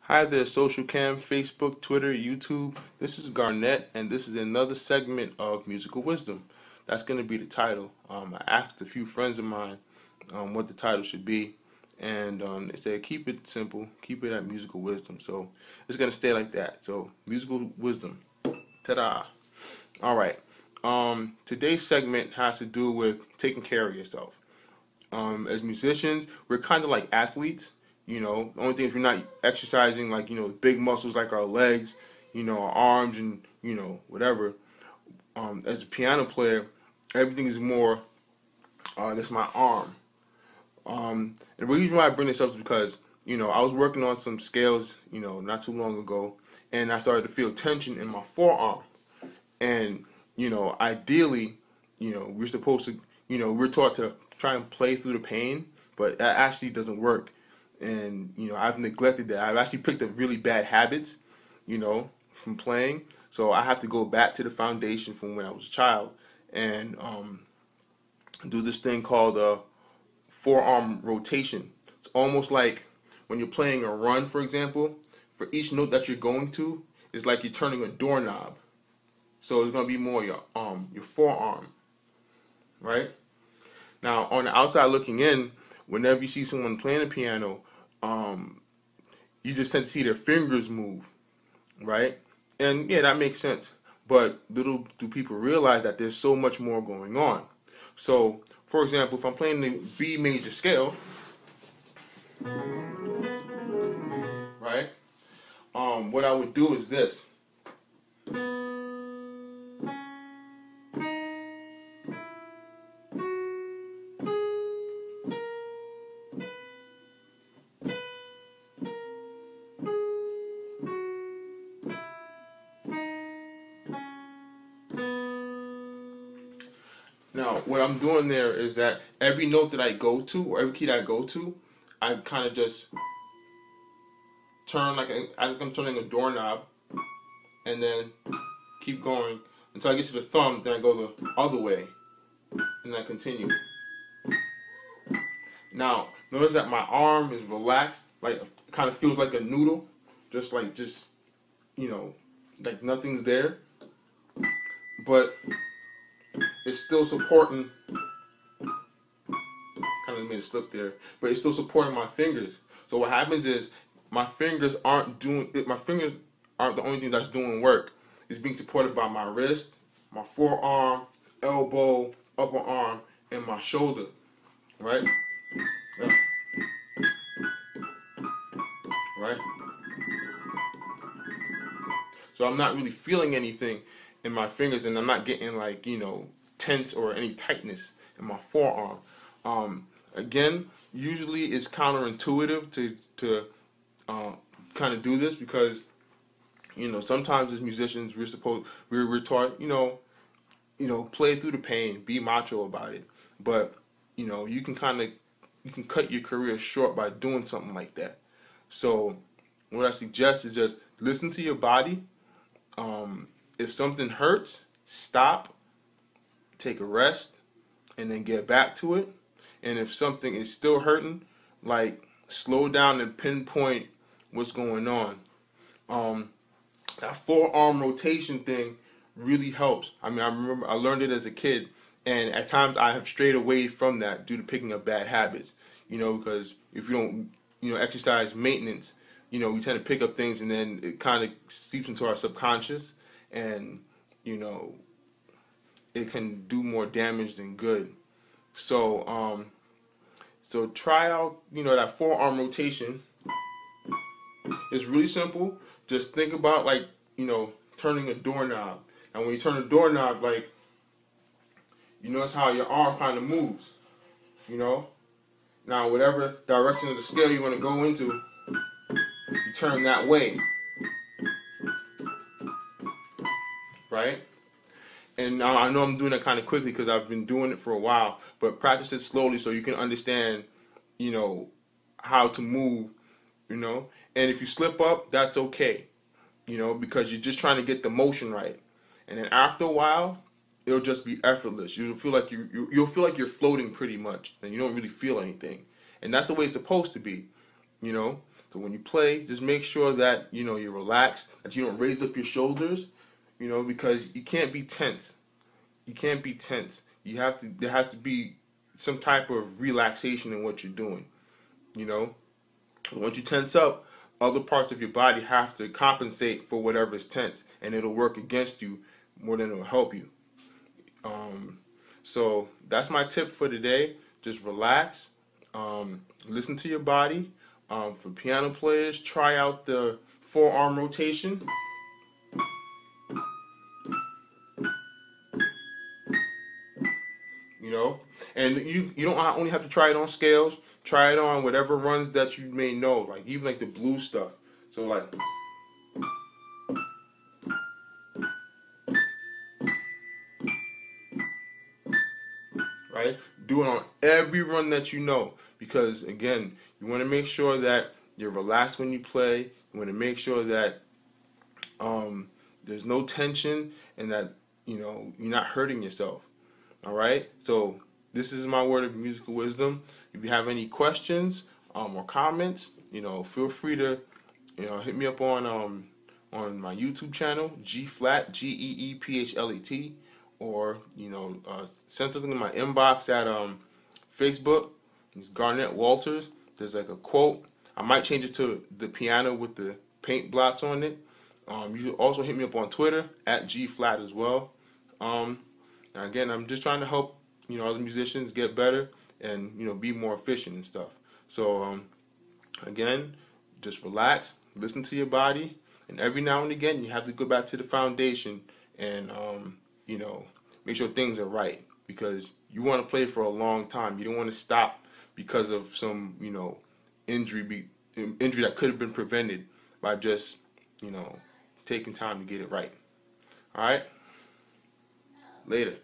Hi there, Social Cam, Facebook, Twitter, YouTube. This is Garnett, and this is another segment of Musical Wisdom. That's going to be the title. I asked a few friends of mine what the title should be, and they said keep it simple, keep it at Musical Wisdom. So it's going to stay like that. So, Musical Wisdom. Ta-da! All right. Today's segment has to do with taking care of yourself. As musicians, we're kind of like athletes. The only thing is we're not exercising like, big muscles like our legs, our arms and, whatever. As a piano player, everything is more, that's my arm. And the reason why I bring this up is because, I was working on some scales, not too long ago, and I started to feel tension in my forearm. And, ideally, we're supposed to, we're taught to try and play through the pain, but that actually doesn't work. And, I've neglected that. I've actually picked up really bad habits, from playing. So I have to go back to the foundation from when I was a child and do this thing called forearm rotation. It's almost like when you're playing a run, for example, for each note that you're going to, it's like you're turning a doorknob. So it's going to be more your forearm, right? Now, on the outside looking in, whenever you see someone playing the piano, you just tend to see their fingers move, right? And yeah, that makes sense. But little do people realize that there's so much more going on. So, for example, if I'm playing the B major scale, right? What I would do is this. Now, what I'm doing there is that every note that I go to, or every key that I go to, I kind of just turn like I'm turning a doorknob, and then keep going until I get to the thumb. Then I go the other way, and I continue. Now, notice that my arm is relaxed, like it kind of feels like a noodle, just like like nothing's there, but it's still supporting. Kind of made a slip there, but it's still supporting my fingers. So what happens is my fingers aren't the only thing that's doing work. It's being supported by my wrist, my forearm, elbow, upper arm, and my shoulder, right? Yeah. Right? So I'm not really feeling anything in my fingers, and I'm not getting like, tense or any tightness in my forearm. Again, usually it's counterintuitive to kind of do this because, sometimes as musicians we're taught, play through the pain, be macho about it. But, you can cut your career short by doing something like that. So what I suggest is just listen to your body. If something hurts, stop, take a rest, and then get back to it. And if something is still hurting, like slow down and pinpoint what's going on. That forearm rotation thing really helps. I mean, I remember I learned it as a kid, and at times I have strayed away from that due to picking up bad habits. Because if you don't, exercise maintenance, we tend to pick up things and then it kind of seeps into our subconscious, and it can do more damage than good. So so try out that forearm rotation. It's really simple. Just think about like turning a doorknob. And when you turn a doorknob, like you notice how your arm kind of moves. Now whatever direction of the scale you want to go into, you turn that way. Right? And now I know I'm doing it kind of quickly because I've been doing it for a while, but practice it slowly so you can understand, how to move, And if you slip up, that's okay, because you're just trying to get the motion right. And then after a while, it'll just be effortless. You'll feel like you'll feel like you're floating pretty much, and you don't really feel anything. And that's the way it's supposed to be, So when you play, just make sure that you're relaxed, that you don't raise up your shoulders, because you can't be tense. You can't be tense. There has to be some type of relaxation in what you're doing. You know, once you tense up, other parts of your body have to compensate for whatever is tense, and it'll work against you more than it'll help you. So that's my tip for today. Just relax, listen to your body. For piano players, try out the forearm rotation. And you don't only have to try it on scales. Try it on whatever runs that you may know, like even like the blues stuff. So like. Right? Do it on every run that you know, because again, you want to make sure that you're relaxed when you play. You want to make sure that there's no tension and that you're not hurting yourself. All right. So this is my word of musical wisdom. If you have any questions or comments, feel free to hit me up on my YouTube channel, GeePhlat, or send something in my inbox at Facebook. It's Garnett Walters. There's like a quote. I might change it to the piano with the paint blots on it. You can also hit me up on Twitter at GeePhlat as well. Again, I'm just trying to help other musicians get better and be more efficient and stuff. So again, just relax, listen to your body, and every now and again you have to go back to the foundation and make sure things are right, because you want to play for a long time. You don't want to stop because of some injury that could have been prevented by just taking time to get it right. All right, later.